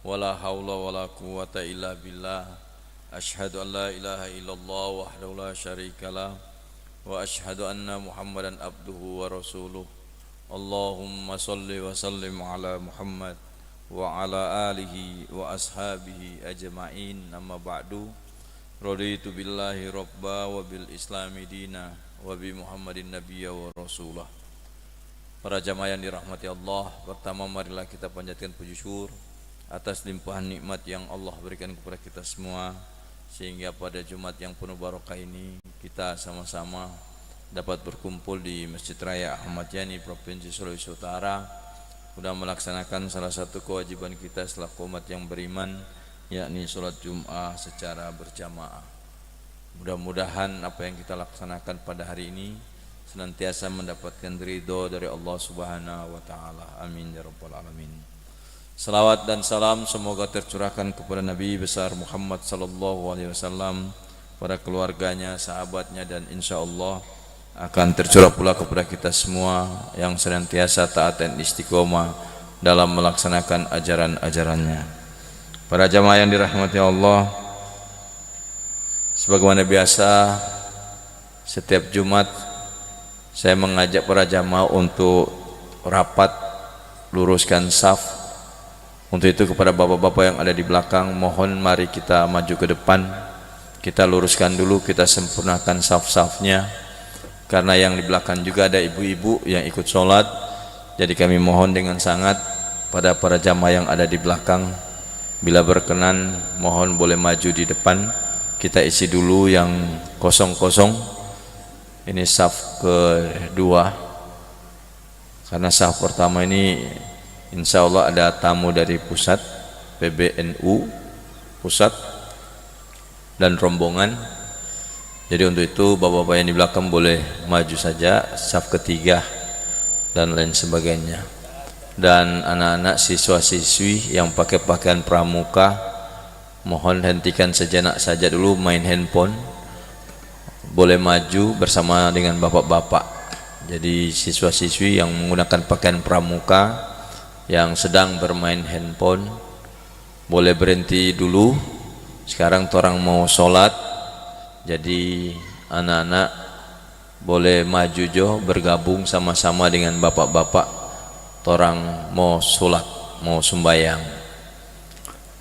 wala haula wala quwata illa billah. Asyhadu an la ilaha illallah wahdahu la syarikalah wa asyhadu anna Muhammadan abduhu wa rasuluh. Allahumma salli wa sallim ala Muhammad wa ala alihi wa ashabihi ajma'in. Amma ba'du. Raditu billahi rabba wa bil islami dina wa bi Muhammadin nabiyya wa rasulah. Para jamaah yang dirahmati Allah, pertama marilah kita panjatkan puji syukur atas limpahan nikmat yang Allah berikan kepada kita semua, sehingga pada Jumat yang penuh barokah ini kita sama-sama dapat berkumpul di Masjid Raya Ahmad Yani, Provinsi Sulawesi Utara, sudah melaksanakan salah satu kewajiban kita selaku umat yang beriman, yakni sholat Jum'ah secara berjamaah. Mudah-mudahan apa yang kita laksanakan pada hari ini senantiasa mendapatkan ridho dari Allah Subhanahu wa taala. Amin ya rabbal alamin. Salawat dan salam semoga tercurahkan kepada Nabi besar Muhammad sallallahu alaihi wasallam, pada keluarganya, sahabatnya, dan insyaallah akan tercurah pula kepada kita semua yang senantiasa taat dan istiqomah dalam melaksanakan ajaran-ajarannya. Para jamaah yang dirahmati Allah, sebagaimana biasa setiap Jumat saya mengajak para jamaah untuk rapat, luruskan saf. Untuk itu kepada bapak-bapak yang ada di belakang, mohon mari kita maju ke depan. Kita luruskan dulu, kita sempurnakan saf-safnya, karena yang di belakang juga ada ibu-ibu yang ikut sholat. Jadi kami mohon dengan sangat pada para jamaah yang ada di belakang, bila berkenan mohon boleh maju di depan. Kita isi dulu yang kosong-kosong. Ini saf kedua, karena saf pertama ini insya Allah ada tamu dari pusat, PBNU pusat dan rombongan. Jadi untuk itu bapak-bapak yang di belakang boleh maju saja, saf ketiga dan lain sebagainya. Dan anak-anak siswa-siswi yang pakai pakaian pramuka, mohon hentikan sejenak saja dulu main handphone, boleh maju bersama dengan bapak-bapak. Jadi siswa-siswi yang menggunakan pakaian pramuka yang sedang bermain handphone boleh berhenti dulu. Sekarang orang mau sholat, jadi anak-anak boleh maju jo, bergabung sama-sama dengan bapak-bapak. Orang mau sholat, mau sembahyang.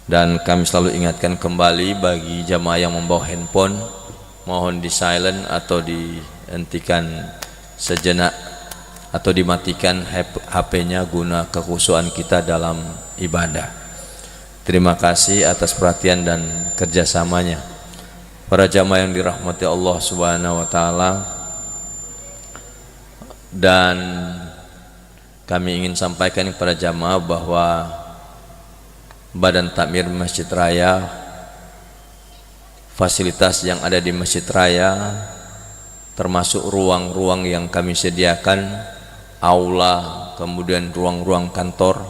Dan kami selalu ingatkan kembali bagi jamaah yang membawa handphone, mohon di silent atau dihentikan sejenak atau dimatikan HP-nya guna kekhusyuan kita dalam ibadah. Terima kasih atas perhatian dan kerjasamanya. Para jamaah yang dirahmati Allah Subhanahu wa taala, dan kami ingin sampaikan kepada jamaah bahwa Badan Takmir Masjid Raya, fasilitas yang ada di Masjid Raya termasuk ruang-ruang yang kami sediakan, aula, kemudian ruang-ruang kantor.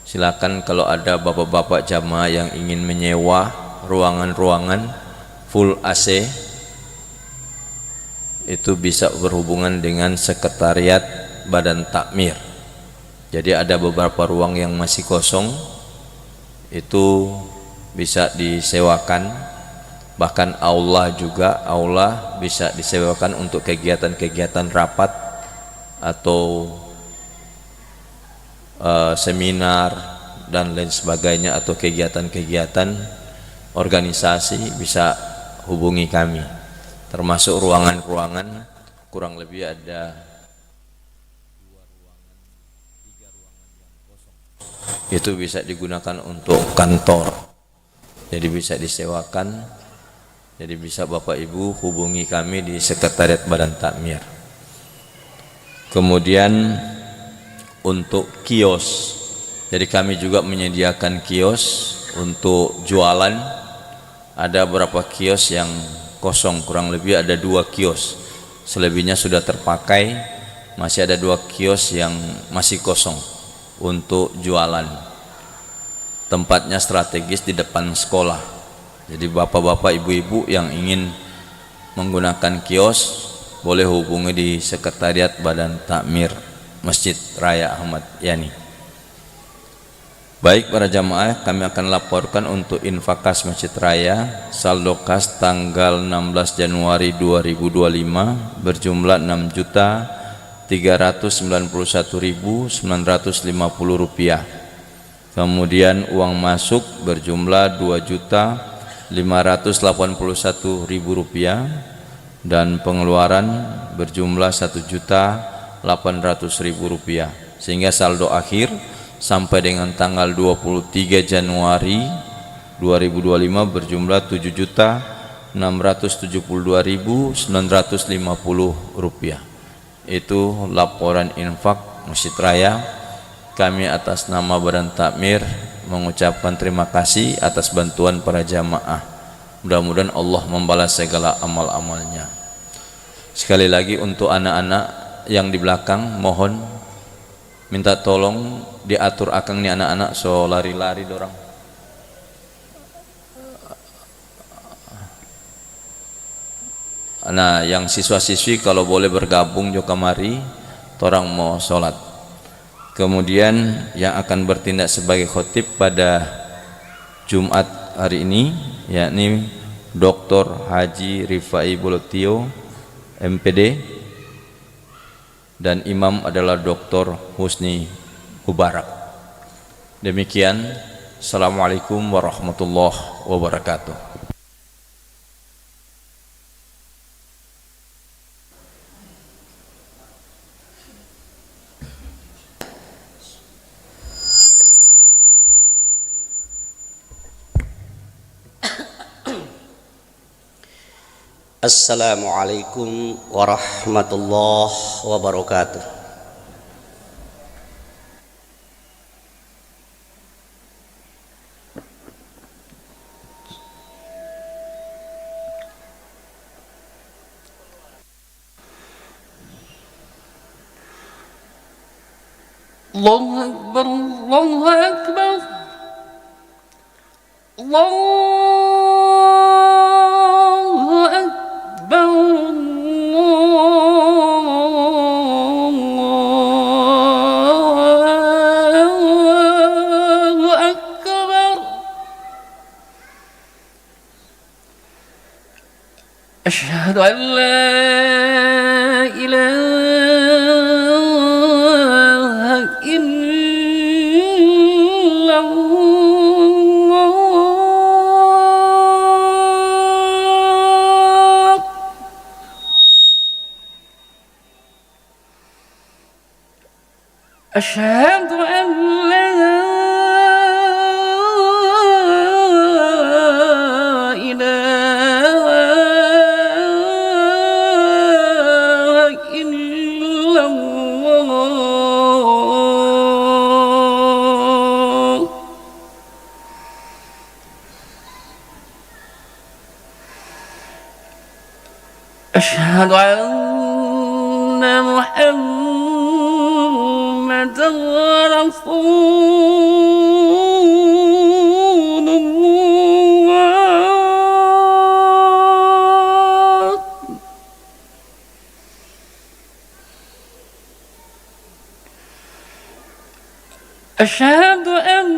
Silakan kalau ada bapak-bapak jamaah yang ingin menyewa ruangan-ruangan full AC, itu bisa berhubungan dengan sekretariat Badan Takmir. Jadi ada beberapa ruang yang masih kosong, itu bisa disewakan. Bahkan aula juga, aula bisa disewakan untuk kegiatan-kegiatan rapat atau seminar dan lain sebagainya, atau kegiatan-kegiatan organisasi, bisa hubungi kami. Termasuk ruangan-ruangan, kurang lebih ada 2 ruangan, 3 ruangan yang kosong. Itu bisa digunakan untuk kantor. Jadi bisa disewakan. Jadi bisa Bapak Ibu hubungi kami di sekretariat Badan Takmir. Kemudian untuk kios, jadi kami juga menyediakan kios untuk jualan. Ada beberapa kios yang kosong, kurang lebih ada 2 kios, selebihnya sudah terpakai. Masih ada 2 kios yang masih kosong untuk jualan. Tempatnya strategis di depan sekolah. Jadi bapak-bapak, ibu-ibu yang ingin menggunakan kios boleh hubungi di sekretariat Badan Takmir Masjid Raya Ahmad Yani. Baik para jamaah, kami akan laporkan untuk infak kas Masjid Raya saldo kas tanggal 16 Januari 2025 berjumlah Rp6.391.950. Kemudian uang masuk berjumlah Rp2.581.000 dan pengeluaran berjumlah Rp1.800.000, sehingga saldo akhir sampai dengan tanggal 23 Januari 2025 berjumlah Rp7.672.950. Itu laporan infak Masjid Raya. Kami atas nama Badan Takmir mengucapkan terima kasih atas bantuan para jamaah. Mudah-mudahan Allah membalas segala amal-amalnya. Sekali lagi untuk anak-anak yang di belakang, mohon minta tolong diatur akang nih anak-anak, so lari-lari dorang. Nah, yang siswa-siswi kalau boleh bergabung jo kamari, torang mau sholat. Kemudian yang akan bertindak sebagai khotib pada Jumat hari ini yakni Dr. Haji Rifai Bolotio MPD, dan imam adalah Dr. Husni Mubarak. Demikian, Assalamualaikum warahmatullahi wabarakatuh. Assalamualaikum warahmatullahi wabarakatuh. Allahu Akbar, Allahu Akbar, Allahu Akbar, Allahu Akbar. Asyhadu an la ilaha أشهد أن لا إله إلا الله. أشهد أن محمد رسول الله. أشهد أن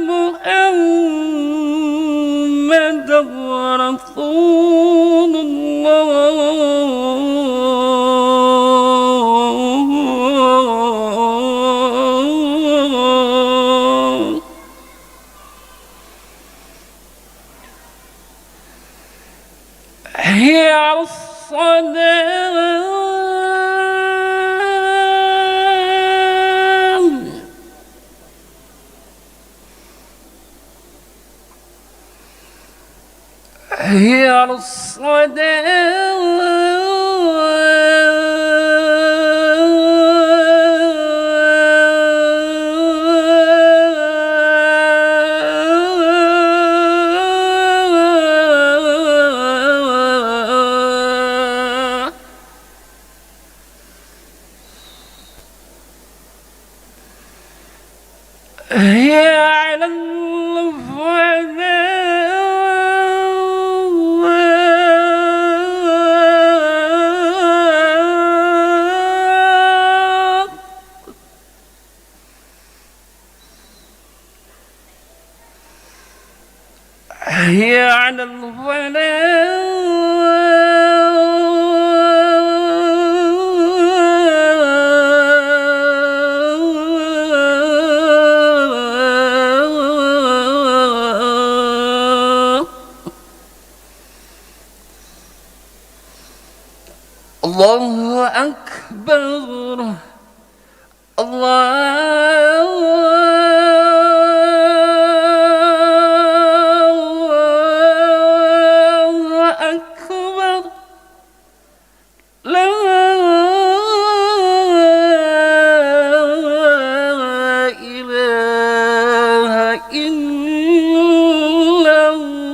محمد رسول الله. حي على الصلاة. حي على الصلاة. هي على الفلاح. حي على الفلاح. الله أكبر. الله أكبر. لا إله إلا الله.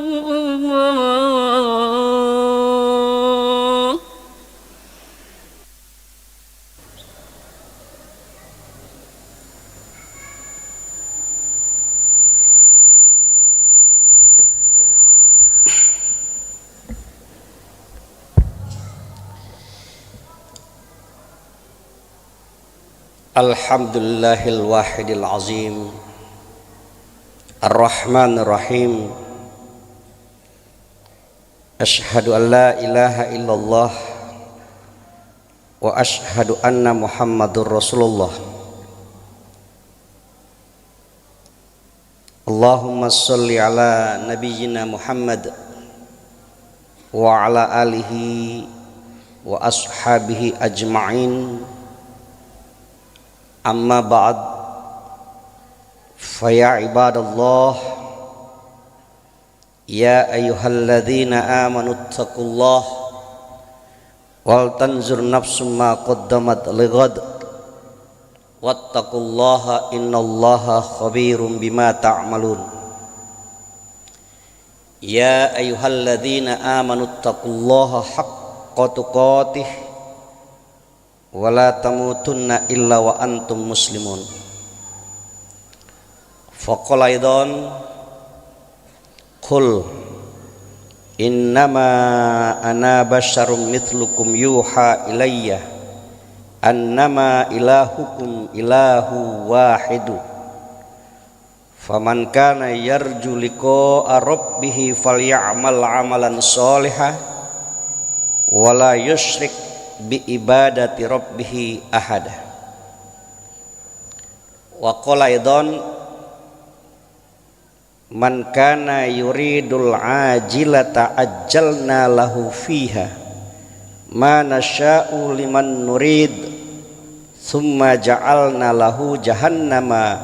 Alhamdulillahil wahidil azim Ar-Rahmanir Rahim. Asyhadu an la ilaha illallah wa asyhadu anna Muhammadur Rasulullah. Allahumma sholli ala nabiyyina Muhammad wa ala alihi wa ashabihi ajma'in. Amma ba'd, faya ibadallah, ya ayyuhalladzina amanu taqullah wal tanzur nafsum ma qaddamat lighad wattaqullaha innallaha khabirum bima ta'malun. Ya ayyuhalladzina amanu taqullaha haqqa tuqatih wala tamutunna illa wa antum muslimun. Faqala aidan qul innama ana basyarum mithlukum yuha ilayya annama ilahukum ilahu wahidu faman kana yarju liqa'a rabbih falyamal amalan sholihan wala yusyrik bi ibadati rabbih ahada. Wa qala aidan man kana yuridul ajilata ajjalna lahu fiha ma nasya'u liman nurid thumma ja'alna lahu jahannama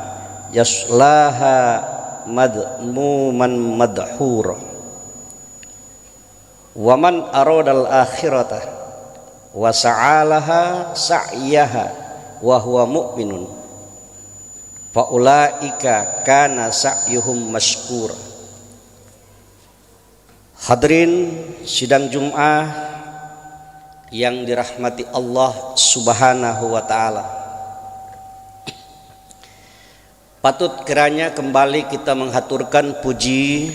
yaslaha madmuman madhura. Wa man aradal akhirata wa sa'alaha sa'yaha wa huwa mu'minun fa ulaika kana sa'yuhum mashkur. Hadirin sidang Jum'ah yang dirahmati Allah Subhanahu wa ta'ala, patut kiranya kembali kita menghaturkan puji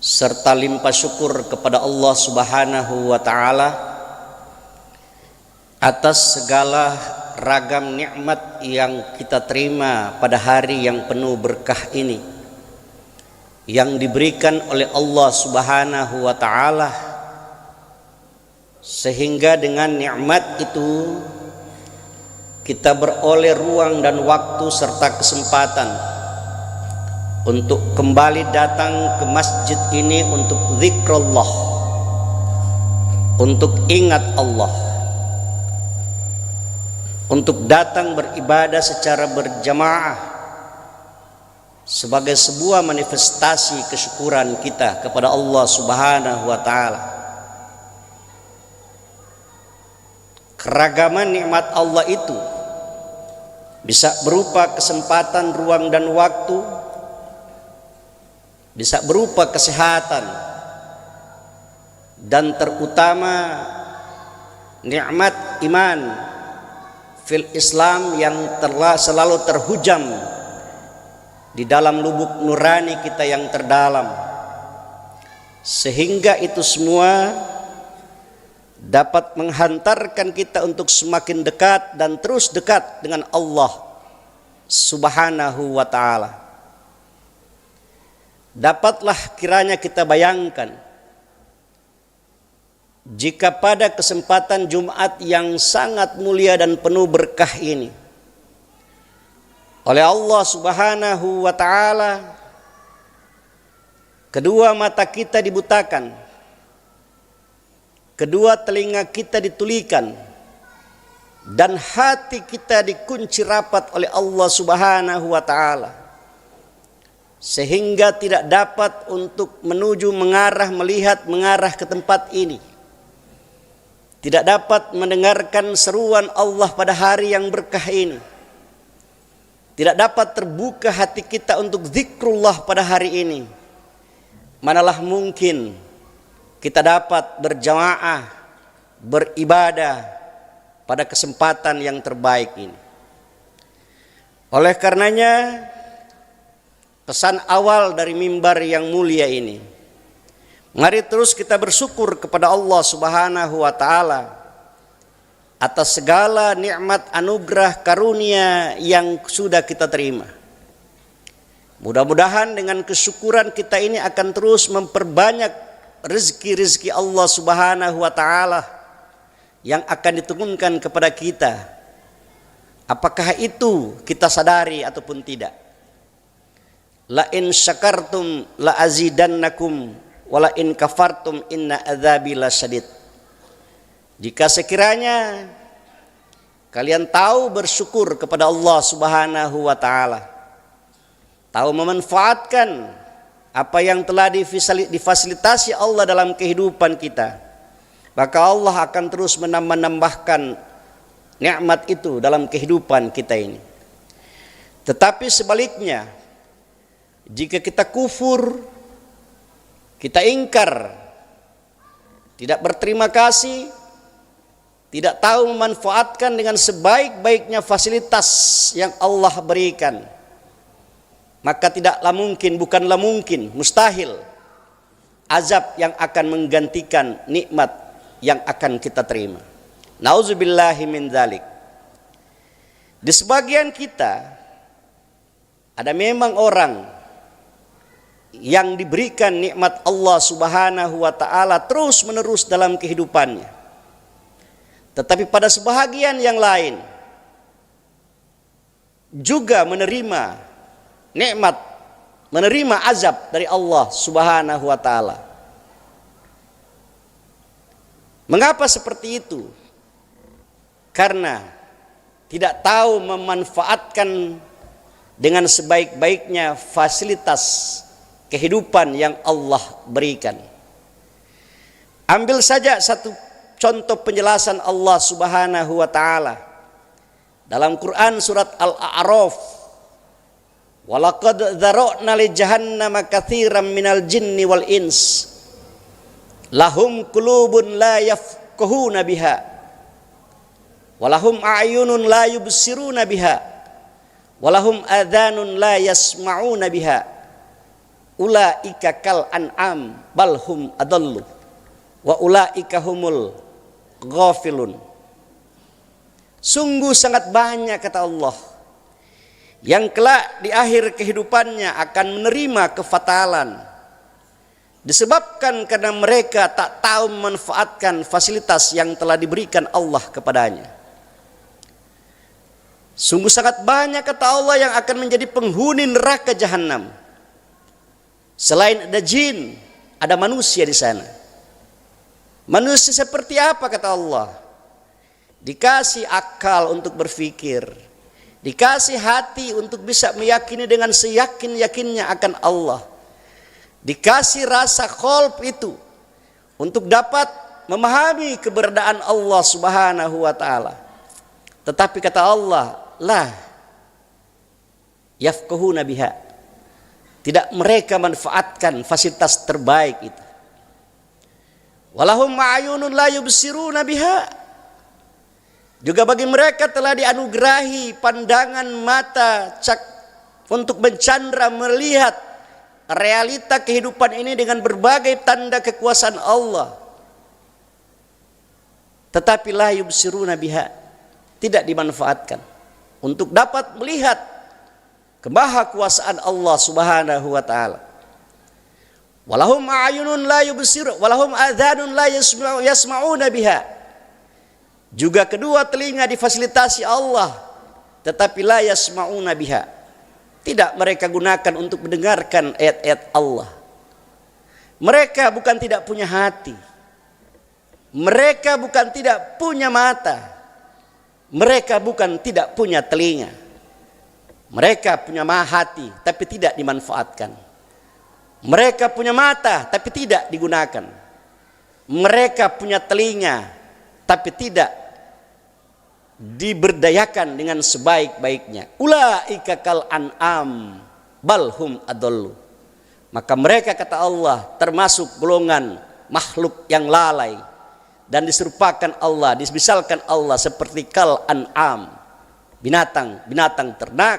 serta limpah syukur kepada Allah Subhanahu wa ta'ala atas segala ragam nikmat yang kita terima pada hari yang penuh berkah ini, yang diberikan oleh Allah Subhanahu wa ta'ala, sehingga dengan nikmat itu kita beroleh ruang dan waktu serta kesempatan untuk kembali datang ke masjid ini untuk zikrullah, untuk ingat Allah, untuk datang beribadah secara berjamaah sebagai sebuah manifestasi kesyukuran kita kepada Allah Subhanahu wa ta'ala. Keragaman nikmat Allah itu bisa berupa kesempatan, ruang dan waktu, bisa berupa kesehatan, dan terutama nikmat iman fil Islam yang telah selalu terhujam di dalam lubuk nurani kita yang terdalam, sehingga itu semua dapat menghantarkan kita untuk semakin dekat dan terus dekat dengan Allah Subhanahu wa ta'ala. Dapatlah kiranya kita bayangkan, jika pada kesempatan Jumat yang sangat mulia dan penuh berkah ini, oleh Allah Subhanahu wa ta'ala, kedua mata kita dibutakan, kedua telinga kita ditulikan, dan hati kita dikunci rapat oleh Allah Subhanahu wa ta'ala, sehingga tidak dapat untuk menuju, mengarah, melihat, mengarah ke tempat ini, tidak dapat mendengarkan seruan Allah pada hari yang berkah ini, tidak dapat terbuka hati kita untuk zikrullah pada hari ini, manalah mungkin kita dapat berjamaah, beribadah pada kesempatan yang terbaik ini. Oleh karenanya, pesan awal dari mimbar yang mulia ini, mari terus kita bersyukur kepada Allah Subhanahu wa ta'ala atas segala nikmat, anugerah, karunia yang sudah kita terima. Mudah-mudahan dengan kesyukuran kita ini akan terus memperbanyak rezeki-rezeki Allah Subhanahu wa ta'ala yang akan diturunkan kepada kita, apakah itu kita sadari ataupun tidak. La in syakartum la azidannakum wa la in kafartum inna adzabi lasyadid. Jika sekiranya kalian tahu bersyukur kepada Allah Subhanahu wa ta'ala, tahu memanfaatkan apa yang telah difasilitasi Allah dalam kehidupan kita, maka Allah akan terus menambahkan nikmat itu dalam kehidupan kita ini. Tetapi sebaliknya, jika kita kufur, kita ingkar, tidak berterima kasih, tidak tahu memanfaatkan dengan sebaik-baiknya fasilitas yang Allah berikan, maka tidaklah mungkin, bukanlah mungkin, mustahil azab yang akan menggantikan nikmat yang akan kita terima. Nauzubillahi min dzalik. Di sebagian kita ada memang orang yang diberikan nikmat Allah Subhanahu wa ta'ala terus menerus dalam kehidupannya, tetapi pada sebahagian yang lain juga menerima nikmat, menerima azab dari Allah Subhanahu wa ta'ala. Mengapa seperti itu? Karena tidak tahu memanfaatkan dengan sebaik-baiknya fasilitas kehidupan yang Allah berikan. Ambil saja satu contoh penjelasan Allah Subhanahu wa ta'ala dalam Quran surat Al-A'raf. Walaqad dzara'na li jahannama katsiran minal jinni wal ins lahum qulubun la yafqahuna biha walahum a'yunun la yubsiruna biha walahum adhanun la yasma'una biha ulaika kal an'am bal hum adallu wa ulaika humul ghafilun. Sungguh sangat banyak, kata Allah, yang kelak di akhir kehidupannya akan menerima kefatalan disebabkan karena mereka tak tahu memanfaatkan fasilitas yang telah diberikan Allah kepadanya. Sungguh sangat banyak, kata Allah, yang akan menjadi penghuni neraka jahanam. Selain ada jin, ada manusia di sana. Manusia seperti apa, kata Allah? Dikasih akal untuk berpikir, dikasih hati untuk bisa meyakini dengan seyakin-yakinnya akan Allah, dikasih rasa qalb itu untuk dapat memahami keberadaan Allah Subhanahu wa ta'ala. Tetapi kata Allah, la yafqahuna biha, tidak mereka manfaatkan fasilitas terbaik itu. Walahum ma'ayunun la yubsiruna biha, juga bagi mereka telah dianugerahi pandangan mata untuk mencandra, melihat realita kehidupan ini dengan berbagai tanda kekuasaan Allah, tetapi la yubsiruna biha, tidak dimanfaatkan untuk dapat melihat kemahakuasaan Allah Subhanahu wa ta'ala. Walahum a'yunun la yubsir, walahum adhanun la yasma'una biha. Juga kedua telinga difasilitasi Allah, tetapi la yasma'una biha. Tidak mereka gunakan untuk mendengarkan ayat-ayat Allah. Mereka bukan tidak punya hati. Mereka bukan tidak punya mata. Mereka bukan tidak punya telinga. Mereka punya hati tapi tidak dimanfaatkan. Mereka punya mata tapi tidak digunakan. Mereka punya telinga tapi tidak diberdayakan dengan sebaik-baiknya. Ulaika kal an'am balhum adallu. Maka mereka, kata Allah, termasuk golongan makhluk yang lalai dan diserupakan Allah, dimisalkan Allah seperti kal an'am, binatang ternak,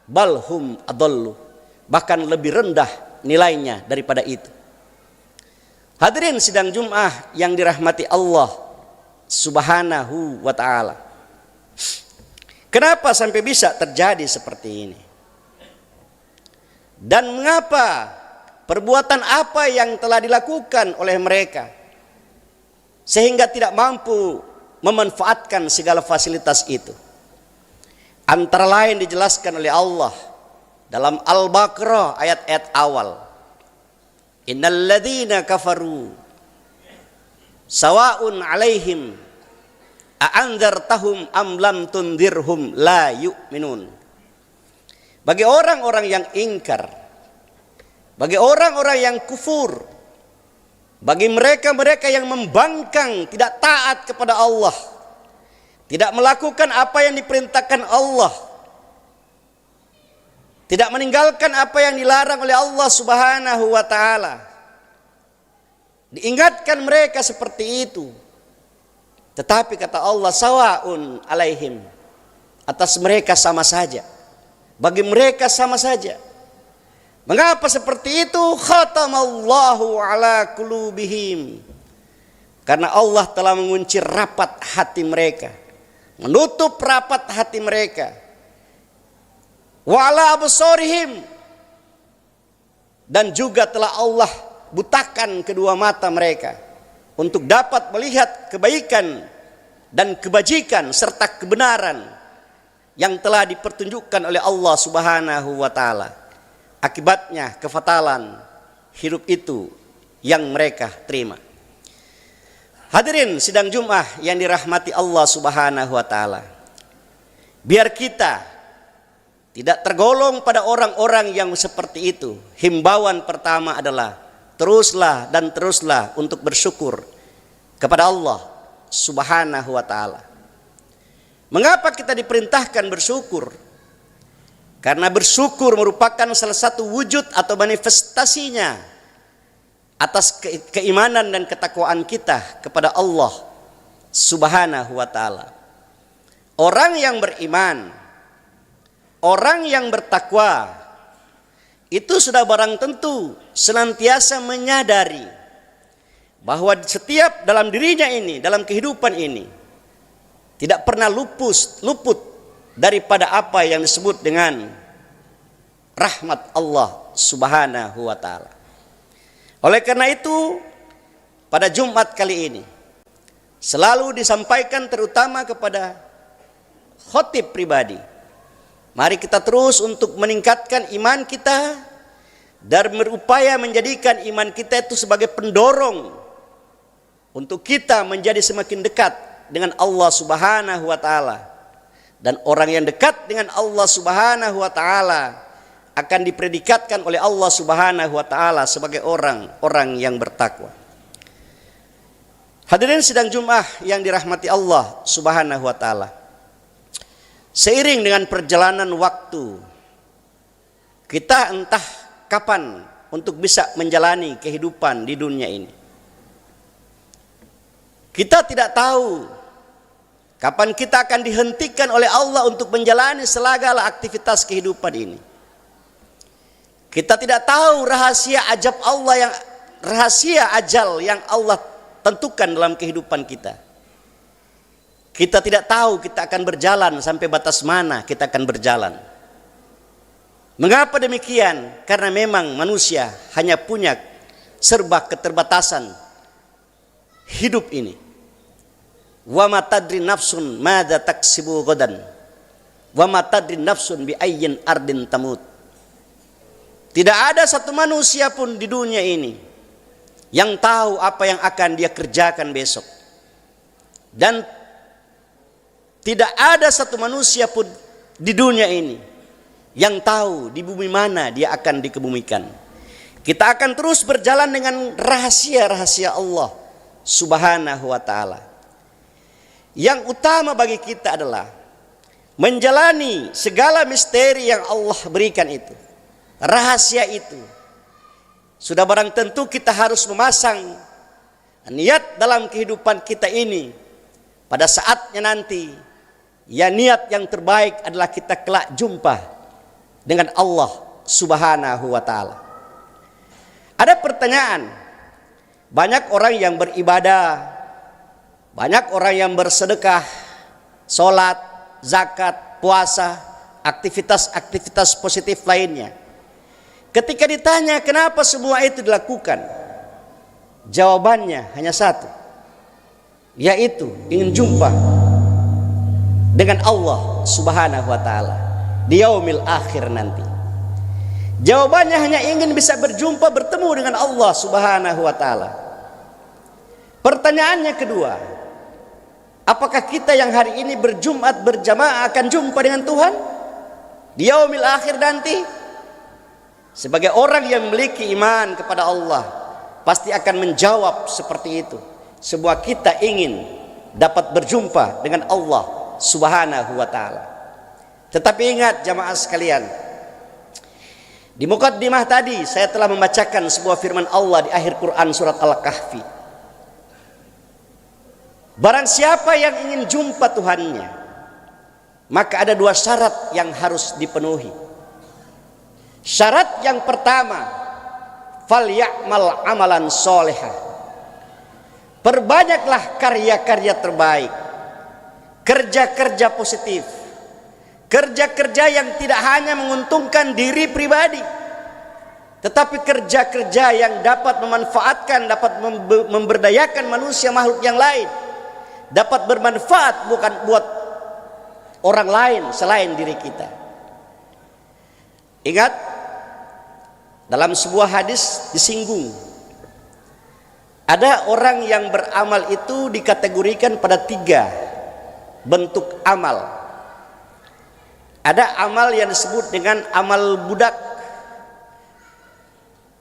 balhum adallu, bahkan lebih rendah nilainya daripada itu. Hadirin sidang Jum'ah yang dirahmati Allah Subhanahu wa ta'ala. Kenapa sampai bisa terjadi seperti ini? Dan mengapa, perbuatan apa yang telah dilakukan oleh mereka sehingga tidak mampu memanfaatkan segala fasilitas itu? Antara lain dijelaskan oleh Allah dalam Al-Baqarah ayat-ayat awal. Innal ladzina kafaru sawa'un 'alaihim a'andzartahum am lam tundirhum la yu'minun. Bagi orang-orang yang ingkar, bagi orang-orang yang kufur, bagi mereka-mereka yang membangkang, tidak taat kepada Allah, tidak melakukan apa yang diperintahkan Allah, tidak meninggalkan apa yang dilarang oleh Allah Subhanahu wa ta'ala, diingatkan mereka seperti itu. Tetapi kata Allah, sawa'un alaihim, atas mereka sama saja, bagi mereka sama saja. Mengapa seperti itu? Khatamallahu ala qulubihim, karena Allah telah mengunci rapat hati mereka, menutup rapat hati mereka. Wa ala absarihim, dan juga telah Allah butakan kedua mata mereka untuk dapat melihat kebaikan dan kebajikan serta kebenaran yang telah dipertunjukkan oleh Allah Subhanahu wa ta'ala. Akibatnya kefatalan hidup itu yang mereka terima. Hadirin sidang Jum'ah yang dirahmati Allah Subhanahu wa ta'ala, biar kita tidak tergolong pada orang-orang yang seperti itu, himbauan pertama adalah teruslah dan teruslah untuk bersyukur kepada Allah Subhanahu wa ta'ala. Mengapa kita diperintahkan bersyukur? Karena bersyukur merupakan salah satu wujud atau manifestasinya atas keimanan dan ketakwaan kita kepada Allah Subhanahu wa ta'ala. Orang yang beriman, orang yang bertakwa, itu sudah barang tentu senantiasa menyadari bahwa setiap dalam dirinya ini, dalam kehidupan ini, tidak pernah luput daripada apa yang disebut dengan rahmat Allah Subhanahu wa ta'ala. Oleh karena itu, pada Jumat kali ini selalu disampaikan terutama kepada khotib pribadi, mari kita terus untuk meningkatkan iman kita dan berupaya menjadikan iman kita itu sebagai pendorong untuk kita menjadi semakin dekat dengan Allah Subhanahu wa ta'ala. Dan orang yang dekat dengan Allah Subhanahu wa ta'ala akan dipredikatkan oleh Allah Subhanahu wa ta'ala sebagai orang-orang yang bertakwa. Hadirin sidang Jum'ah yang dirahmati Allah Subhanahu wa ta'ala, seiring dengan perjalanan waktu, kita entah kapan untuk bisa menjalani kehidupan di dunia ini. Kita tidak tahu kapan kita akan dihentikan oleh Allah untuk menjalani segala aktivitas kehidupan ini. Kita tidak tahu rahasia ajal yang Allah tentukan dalam kehidupan kita. Kita tidak tahu kita akan berjalan sampai batas mana kita akan berjalan. Mengapa demikian? Karena memang manusia hanya punya serba keterbatasan hidup ini. Wa ma tadri nafsun madza taksibu ghadan wa ma tadri nafsun bi ayyin ardin tamut. Tidak ada satu manusia pun di dunia ini yang tahu apa yang akan dia kerjakan besok. Dan tidak ada satu manusia pun di dunia ini yang tahu di bumi mana dia akan dikebumikan. Kita akan terus berjalan dengan rahasia-rahasia Allah Subhanahu wa ta'ala. Yang utama bagi kita adalah menjalani segala misteri yang Allah berikan itu, rahasia itu. Sudah barang tentu kita harus memasang niat dalam kehidupan kita ini. Pada saatnya nanti, ya niat yang terbaik adalah kita kelak jumpa dengan Allah Subhanahu wa ta'ala. Ada pertanyaan, banyak orang yang beribadah, banyak orang yang bersedekah, sholat, zakat, puasa, aktivitas-aktivitas positif lainnya. Ketika ditanya kenapa semua itu dilakukan, jawabannya hanya satu, yaitu ingin jumpa dengan Allah Subhanahu wa ta'ala di yaumil akhir nanti. Jawabannya hanya ingin bisa berjumpa, bertemu dengan Allah Subhanahu wa ta'ala. Pertanyaannya kedua, apakah kita yang hari ini berjumat berjamaah akan jumpa dengan Tuhan di yaumil akhir nanti? Sebagai orang yang memiliki iman kepada Allah, pasti akan menjawab seperti itu. Semua kita ingin dapat berjumpa dengan Allah Subhanahu wa ta'ala. Tetapi ingat jamaah sekalian, di mukaddimah tadi saya telah membacakan sebuah firman Allah di akhir Quran surat Al-Kahfi. Barang siapa yang ingin jumpa Tuhannya, maka ada dua syarat yang harus dipenuhi. Syarat yang pertama, falyamal amalan solehah. Perbanyaklah karya-karya terbaik, kerja-kerja positif, kerja-kerja yang tidak hanya menguntungkan diri pribadi, tetapi kerja-kerja yang dapat memanfaatkan, dapat memberdayakan manusia makhluk yang lain, dapat bermanfaat bukan buat orang lain selain diri kita. Ingat, dalam sebuah hadis disinggung, ada orang yang beramal itu dikategorikan pada 3 bentuk amal. Ada amal yang disebut dengan amal budak.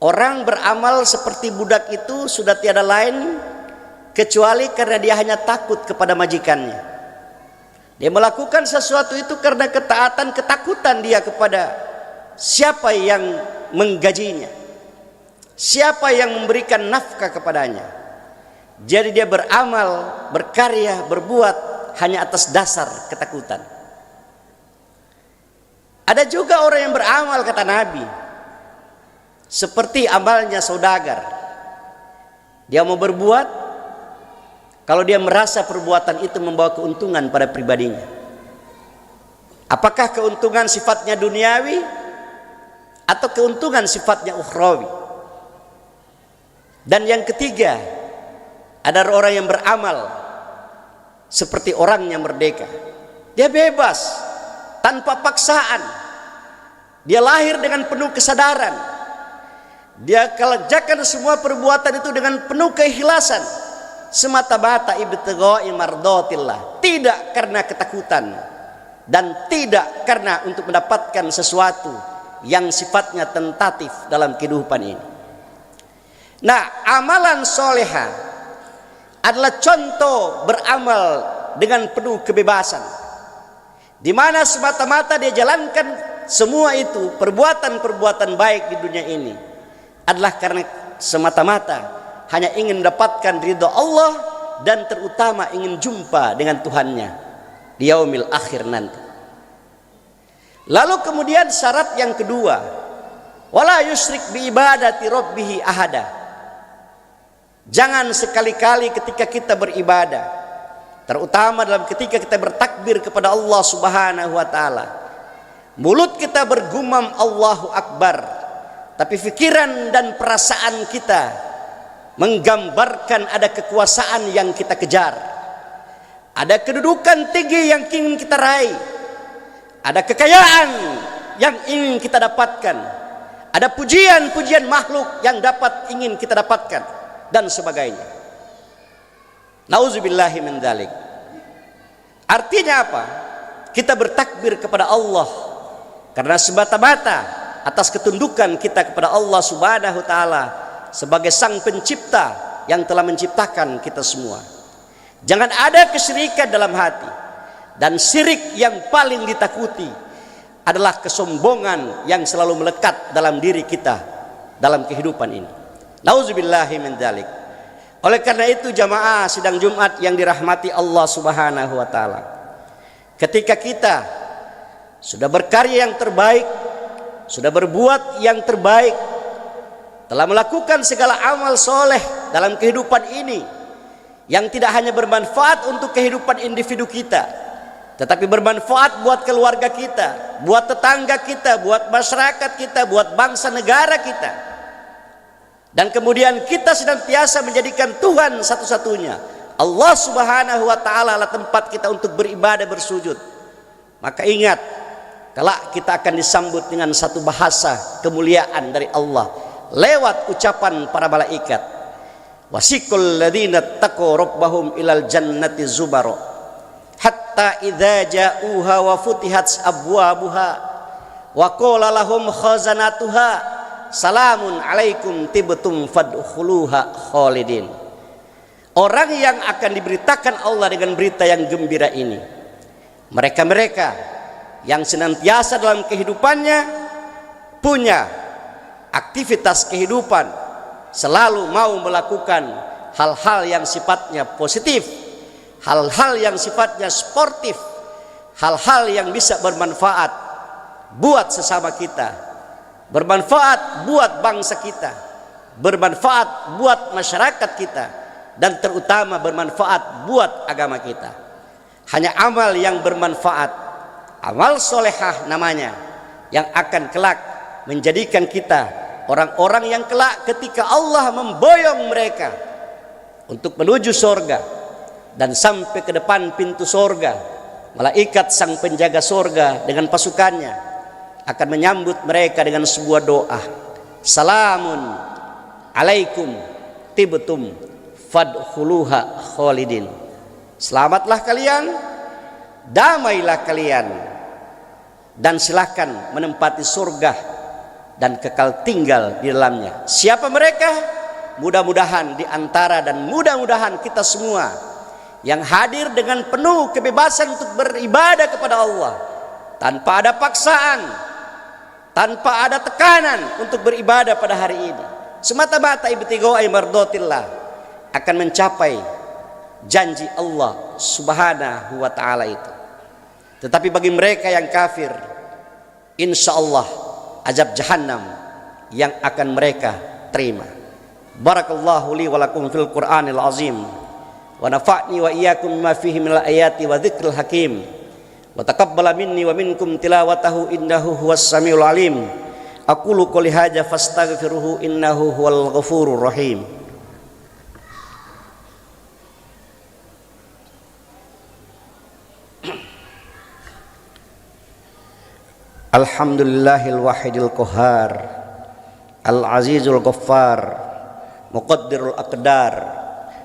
Orang beramal seperti budak itu sudah tiada lain kecuali karena dia hanya takut kepada majikannya. Dia melakukan sesuatu itu karena ketaatan, ketakutan dia kepada siapa yang menggajinya, siapa yang memberikan nafkah kepadanya. Jadi dia beramal, berkarya, berbuat hanya atas dasar ketakutan. Ada juga orang yang beramal, kata Nabi, seperti amalnya saudagar. Dia mau berbuat kalau dia merasa perbuatan itu membawa keuntungan pada pribadinya. Apakah keuntungan sifatnya duniawi atau keuntungan sifatnya ukhrawi? Dan yang ketiga, ada orang yang beramal seperti orang yang merdeka. Dia bebas tanpa paksaan. Dia lahir dengan penuh kesadaran. Dia kerjakan semua perbuatan itu dengan penuh keikhlasan, semata-mata ibtigha'i mardatillah, tidak karena ketakutan dan tidak karena untuk mendapatkan sesuatu yang sifatnya tentatif dalam kehidupan ini. Nah, amalan soleha adalah contoh beramal dengan penuh kebebasan, di mana semata-mata dia jalankan semua itu, perbuatan-perbuatan baik di dunia ini adalah karena semata-mata hanya ingin mendapatkan ridha Allah dan terutama ingin jumpa dengan Tuhannya di yaumil akhir nanti. Lalu kemudian syarat yang kedua, wala yusyrik bi ibadati rabbih ahada. Jangan sekali-kali ketika kita beribadah, terutama dalam ketika kita bertakbir kepada Allah Subhanahu wa ta'ala, mulut kita bergumam Allahu Akbar, tapi pikiran dan perasaan kita menggambarkan ada kekuasaan yang kita kejar, ada kedudukan tinggi yang ingin kita raih, ada kekayaan yang ingin kita dapatkan, ada pujian-pujian makhluk yang ingin kita dapatkan, dan sebagainya. Nauzubillahi min dzalik. Artinya apa? Kita bertakbir kepada Allah karena semata-mata atas ketundukan kita kepada Allah Subhanahu wa taala sebagai sang pencipta yang telah menciptakan kita semua. Jangan ada kesyirikan dalam hati. Dan syirik yang paling ditakuti adalah kesombongan yang selalu melekat dalam diri kita dalam kehidupan ini. Nauzubillahi min dzalik. Oleh karena itu jamaah sidang Jumat yang dirahmati Allah Subhanahu wa taala, ketika kita sudah berkarya yang terbaik, sudah berbuat yang terbaik, telah melakukan segala amal soleh dalam kehidupan ini yang tidak hanya bermanfaat untuk kehidupan individu kita, tetapi bermanfaat buat keluarga kita, buat tetangga kita, buat masyarakat kita, buat bangsa negara kita. Dan kemudian kita senantiasa menjadikan Tuhan satu-satunya, Allah Subhanahu wa taala adalah tempat kita untuk beribadah, bersujud. Maka ingat, kelak kita akan disambut dengan satu bahasa kemuliaan dari Allah lewat ucapan para malaikat. Wasiqul ladzina taqaw rabbahum ilal jannati zubara hatta idza ja'uha wa futihat abwabuha wa qala lahum khazanatuha salamun alaikum tibtum fadkhuluha khalidin. Orang yang akan diberitakan Allah dengan berita yang gembira ini, mereka-mereka yang senantiasa dalam kehidupannya punya aktivitas kehidupan, selalu mau melakukan hal-hal yang sifatnya positif, hal-hal yang sifatnya sportif, hal-hal yang bisa bermanfaat buat sesama kita, bermanfaat buat bangsa kita, bermanfaat buat masyarakat kita, dan terutama bermanfaat buat agama kita. Hanya amal yang bermanfaat, amal solehah namanya, yang akan kelak menjadikan kita orang-orang yang kelak ketika Allah memboyong mereka untuk menuju sorga, dan sampai ke depan pintu sorga, malaikat sang penjaga sorga dengan pasukannya akan menyambut mereka dengan sebuah doa, salamun alaikum tibtum fadkhuluha khalidin. Selamatlah kalian, damailah kalian, dan silakan menempati surga dan kekal tinggal di dalamnya. Siapa mereka? Mudah-mudahan di antara dan mudah-mudahan kita semua yang hadir dengan penuh kebebasan untuk beribadah kepada Allah tanpa ada paksaan, tanpa ada tekanan untuk beribadah pada hari ini, semata-mata ibtigha'i mardatillah, akan mencapai janji Allah Subhanahu wa taala itu. Tetapi bagi mereka yang kafir, insyaallah azab jahannam yang akan mereka terima. Barakallahu li wa lakum fil Qur'anil azim wa nafa'ni wa iyyakum bima fihi minal ayati wa dzikril hakim. Wa taqabbala minni wa minkum tilawatahu innahu huwas samiul alim. Aqulu qouli hadza fastaghfiruhu innahu huwal ghafurur rahim. Alhamdulillahil wahidil qahhar, al azizul ghaffar, muqaddirul aqdar,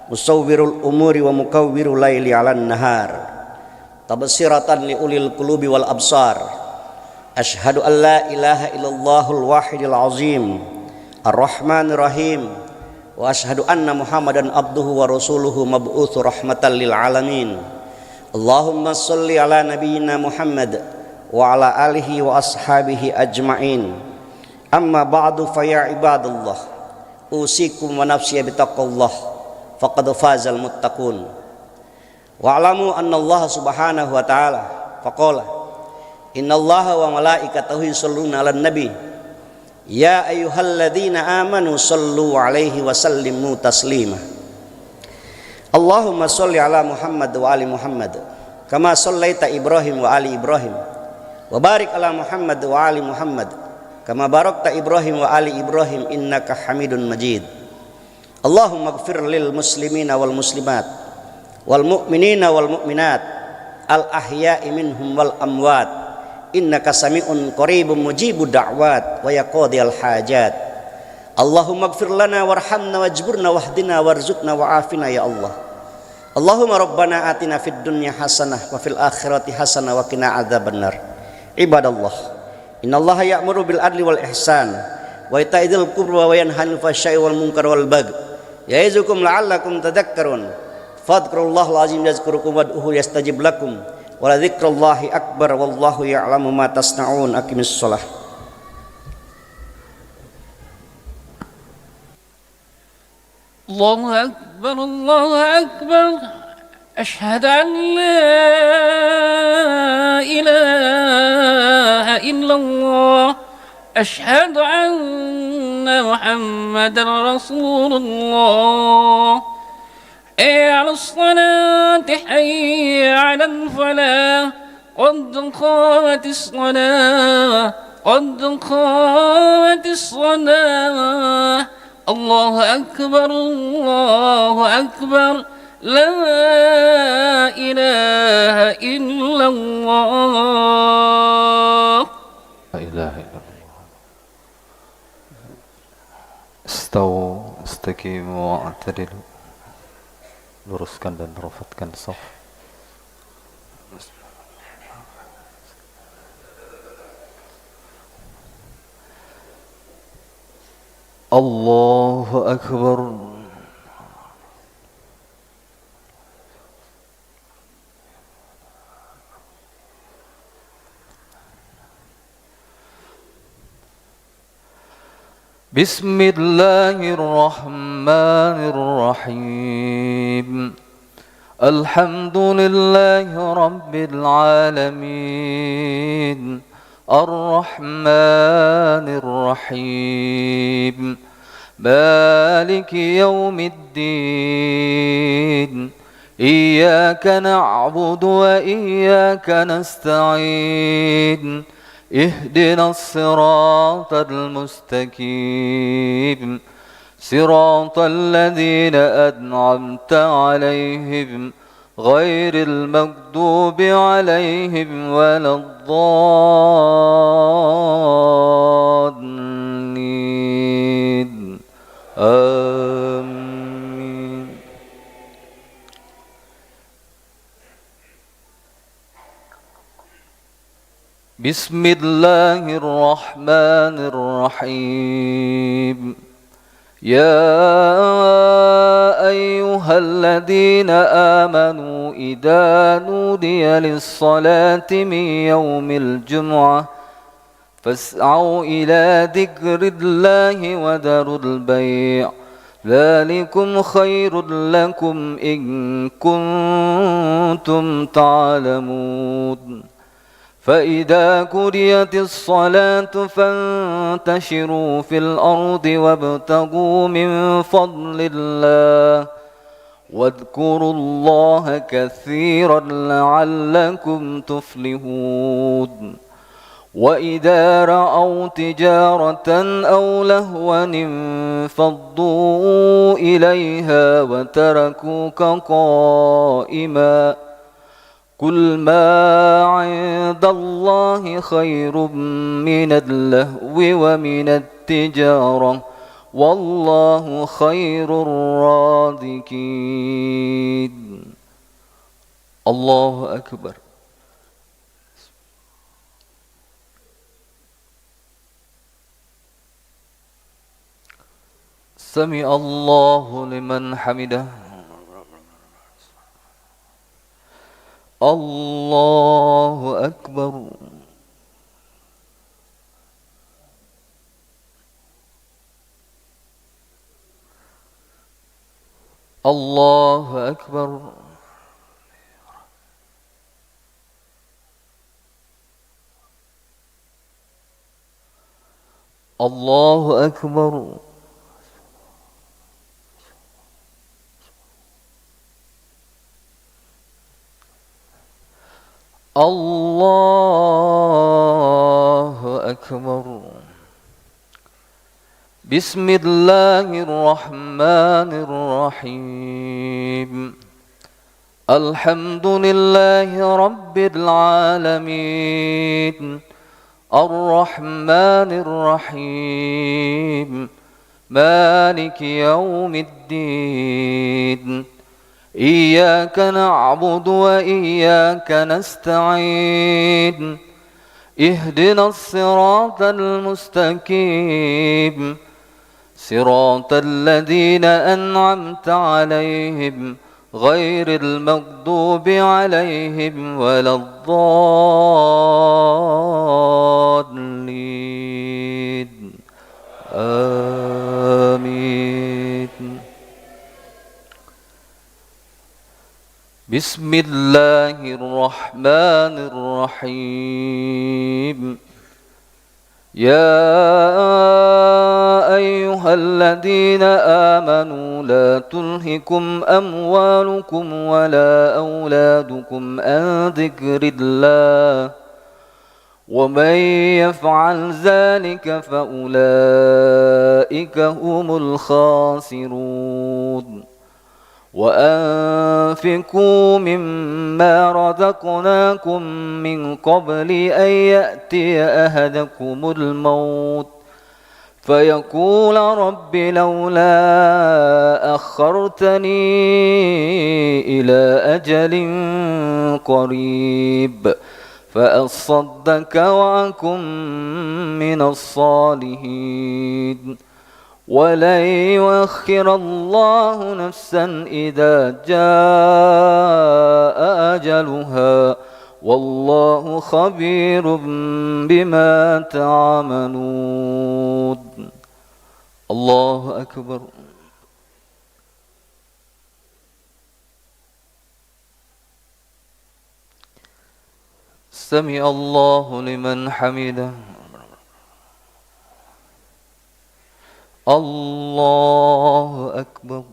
musawwirul umuri wa mukawwirul laili 'alan nahar, tabsiratan li ulil qulubi wal absar. Asyhadu an la ilaha illallahul wahidil azim ar-rahmanir rahim wa asyhadu anna muhammadan abduhu wa rasuluhu mab'utsu rahmatan lil alamin. Allahumma shalli ala nabiyyina Muhammad wa ala alihi wa ashabihi ajma'in. Amma ba'du fa ya ibadallah, usikum wa nafsi bitaqwallah faqad fazal muttaqun. Wa'lamu anna Allah subhanahu wa ta'ala faqala innallaha wa malaikatahu yusholluna 'alan nabi ya ayyuhalladzina amanu shallu 'alaihi wa sallimu taslima. Allahumma shalli 'ala Muhammad wa ali Muhammad kama shallaita Ibrahim wa ali Ibrahim wa barik 'ala Muhammad wa ali Muhammad kama barakta Ibrahim wa ali Ibrahim innaka Hamidun Majid. Allahumma ighfir lil muslimina wal muslimat wal mu'minina wal mu'minat al ahya'i minhum wal amwat innaka sami'un qaribun mujibud da'wat wa yaqdiyal hajat. Allahumma ighfir lana warhamna wajburna wahdina warzuqna wa'afina ya Allah. Allahumma rabbana atina fid dunya hasanah wa fil akhirati hasanah wa qina adzabannar. Ibadallah, innallaha ya'muru bil adli wal ihsan wa ita'idzil qurba wa yanha 'anil fahsya'i wal munkar wal baghi ya'izukum la'allakum tadhakkarun. Fadhkurullahal azim yazkurukum wad'uhu yastajib lakum wa la dzikrullahi akbar wallahu ya'lamu ma tasna'un. Aqimis shalah. الله أكبر الله أكبر أشهد أن لا إله إلا الله أشهد أن محمدا رسول الله حي على الصلاة حي على الفلاح قد قامت الصلاة قد قامت الصلاة الله أكبر لا إله إلا الله. لا إله إلا الله. استووا استقيموا واعتدلوا. Luruskan dan rafatkan saf. Allahu Akbar. Bismillahirrahmanirrahim. Alhamdulillahi Rabbil Alamin. Ar-Rahmanir Rahim. Maliki yaumiddin. Iyyaka na'budu wa iyyaka nasta'in. Ihdinas siratal mustaqim. Siratal ladzina an'amta 'alaihim ghairil maghdubi 'alaihim waladdallin. Amin. Bismillahirrahmanirrahim. يا أيها الذين آمنوا إذا نودي للصلاة من يوم الجمعة فاسعوا إلى ذكر الله وذروا البيع ذلكم خير لكم إن كنتم تعلمون. فإذا قضيت الصلاة فانتشروا في الأرض وابتغوا من فضل الله واذكروا الله كثيرا لعلكم تفلحون. وإذا رأوا تجارة أو لهوا انفضوا إليها وتركوك قائما. قل ما عند الله خير من اللهو ومن التجارة والله خير الرازقين. الله أكبر. سمع الله لمن حمده. الله أكبر. الله أكبر. الله أكبر. الله أكبر. بسم الله الرحمن الرحيم الحمد لله رب العالمين الرحمن الرحيم مالك يوم الدين إياك نعبد وإياك نستعين اهدنا الصراط المستقيم صراط الذين أنعمت عليهم غير المغضوب عليهم ولا الضالين آمين بسم الله الرحمن الرحيم يا أيها الذين آمنوا لا تلهكم أموالكم ولا أولادكم عن ذكر الله ومن يفعل ذلك فأولئك هم الخاسرون وأنفقوا مما رزقناكم من قبل أن يأتي أحدكم الموت فيقول رب لولا أخرتني إلى أجل قريب فأصدق وأكن من الصالحين ولن يؤخر الله نفسا إذا جاء أجلها والله خبير بما تعملون الله أكبر سمع الله لمن حمده الله أكبر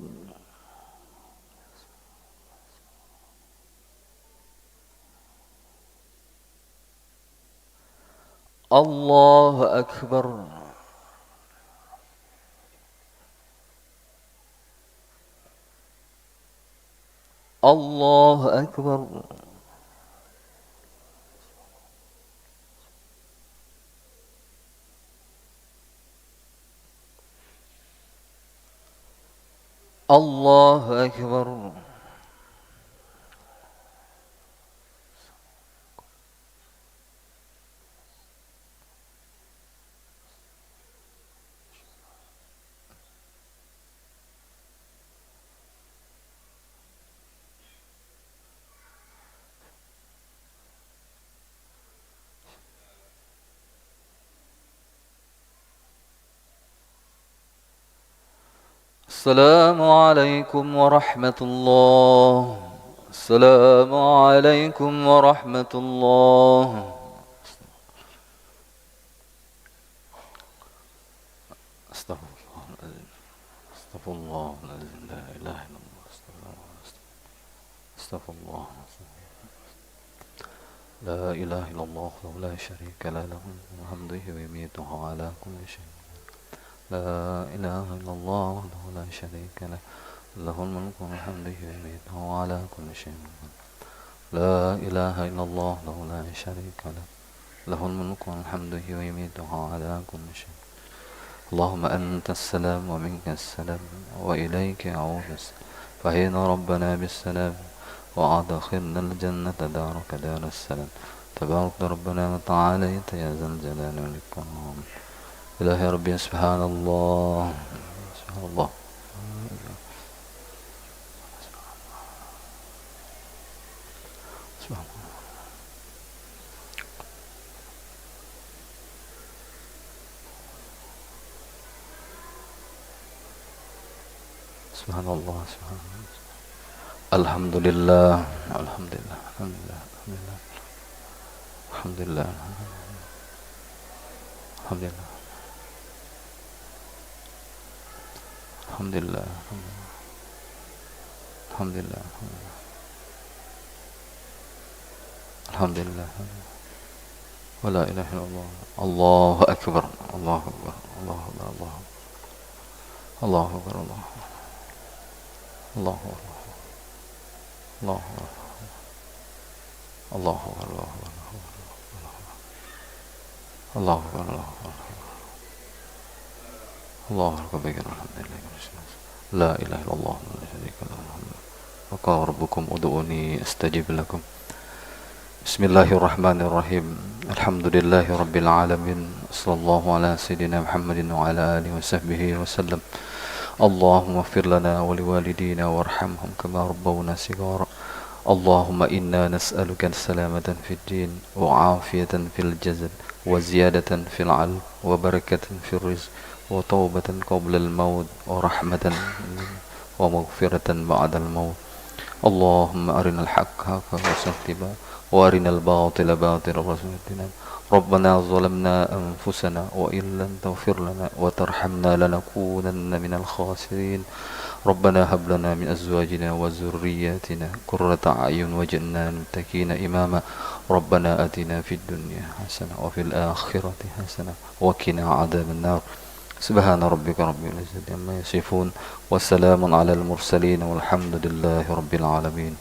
الله أكبر الله أكبر الله أكبر السلام عليكم ورحمة الله السلام عليكم ورحمة الله استغفر الله العظيم لا إله إلا الله استغفر الله لا إله إلا الله لا شريك له الحمد ويميته على كل شيء لا إله إلا الله وحده لا شريك له له الملك والحمد ويميته على كل شيء لا إله إلا الله وحده لا شريك له له الملك والحمد ويميته على كل شيء اللهم أنت السلام ومنك السلام وإليك يعود السلام فحين ربنا بالسلام وأدخلنا الجنة دارك دار السلام تبارك ربنا وتعاليت يا ذا الجلال والإكرام إلهي ربي سبحان الله سبحان الله سبحان الله سبحان الله سبحان الله الحمد لله الحمد لله الحمد لله الحمد لله الحمد لله الحمد لله الحمد لله الحمد لله ولا إله إلا الله الله أكبر الله أكبر الله أكبر الله Allahu Akbar, Allahu Akbar, Allahu Akbar, Allahu Akbar, Allahu Akbar, Allahu Akbar, Allahu Akbar, La ilaha illallah, la syarika lahu. Wa qala rabbukum ud'uni astajib lakum. Bismillahirrahmanirrahim. Alhamdulillahi rabbil alamin. Sallallahu ala sayyidina Muhammadin wa ala alihi wa sahbihi wa sallam. Allahumma ighfir lana wa liwalidina warhamhum kama rabbawna shighara. Allahumma inna nas'aluka salamatan fid din wa afiyatan fil jasad wa ziyadatan fil 'ilm wa barakatan fil rizq wa taubatan qabla al-maut wa rahmatan wa maghfiratan ba'da al-maut. Allahumma arinal haqqa haqqa warzuqna ittiba'ah wa arinal batila batila warzuqna ijtinab. Rabbana zalamna anfusana wa in lam taghfir lana wa tarhamna lanakunanna minal khasirin. Rabbana hab lana min azwajina wa dhurriyyatina qurrata a'yun waj'alna lil muttaqina imama. Rabbana atina fid dunya hasanah wa fil akhirati hasanah wa qina adzaban nar. Subhana rabbika rabbil izzati amma yasifun wa salamun alal mursalin walhamdulillahi rabbil alamin.